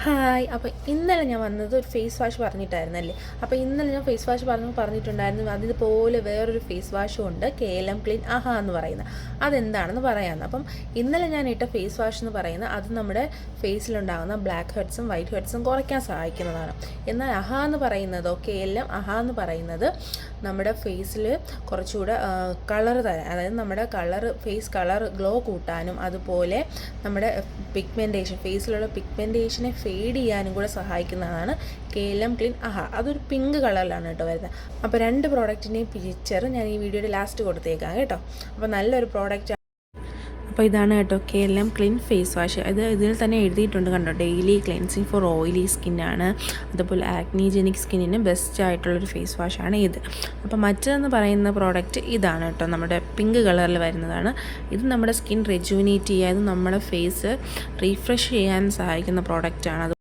Hi. അപ്പോൾ ഇന്നലെ ഞാൻ വന്നത് ഒരു ഫേസ് വാഷ് പറഞ്ഞിട്ടായിരുന്നല്ലേ. അപ്പോൾ ഇന്നലെ ഞാൻ ഫേസ് വാഷ് പറഞ്ഞിട്ടുണ്ടായിരുന്നു. അതുപോലെ വേറൊരു ഫേസ് വാഷും ഉണ്ട്, KLM ക്ലീൻ ആഹാ എന്ന് പറയുന്നത്. അതെന്താണെന്ന് പറയാമെന്ന്. അപ്പം ഇന്നലെ ഞാൻ ഇട്ട ഫേസ് വാഷ് എന്ന് പറയുന്നത് അത് നമ്മുടെ ഫേസിലുണ്ടാകുന്ന ബ്ലാക്ക് ഹെഡ്സും വൈറ്റ് ഹെഡ്സും കുറയ്ക്കാൻ സഹായിക്കുന്നതാണ്. എന്നാൽ ആഹാ എന്ന് പറയുന്നതോ KLM ആഹാ എന്ന് പറയുന്നത് നമ്മുടെ ഫേസിൽ കുറച്ചുകൂടെ കളർ തരാൻ, അതായത് നമ്മുടെ ഫേസ് കളർ ഗ്ലോ കൂട്ടാനും അതുപോലെ നമ്മുടെ ഫേസിലുള്ള പിഗ്മെൻറ്റേഷനെ ഫെയ്ഡ് ചെയ്യാനും കൂടെ സഹായിക്കുന്നതാണ് KLM ക്ലീൻ ആഹാ. അതൊരു പിങ്ക് കളറിലാണ് കേട്ടോ വരുന്നത്. അപ്പോൾ 2 പ്രോഡക്റ്റിൻ്റെയും പിക്ചർ ഞാൻ ഈ വീഡിയോയുടെ ലാസ്റ്റ് കൊടുത്തേക്കാം കേട്ടോ. അപ്പോൾ നല്ലൊരു പ്രോഡക്റ്റ്. അപ്പോൾ ഇതാണ് കേട്ടോ KLM ക്ലീൻ ഫേസ് വാഷ്. ഇതിൽ തന്നെ എഴുതിയിട്ടുണ്ട് കണ്ടോ, ഡെയിലി ക്ലെൻസിങ് ഫോർ ഓയിലി സ്കിന്നാണ്, അതുപോലെ ആക്നിജനിക് സ്കിന്നിന് ബെസ്റ്റ് ആയിട്ടുള്ളൊരു ഫേസ് വാഷാണ് ഇത്. അപ്പോൾ മറ്റതെന്ന് പറയുന്ന പ്രോഡക്റ്റ് ഇതാണ് കേട്ടോ, നമ്മുടെ പിങ്ക് കളറിൽ വരുന്നതാണ്. ഇത് നമ്മുടെ സ്കിൻ റെജുവിനേറ്റ് ചെയ്യാതെ നമ്മുടെ ഫേസ് റീഫ്രഷ് ചെയ്യാൻ സഹായിക്കുന്ന പ്രോഡക്റ്റാണ്.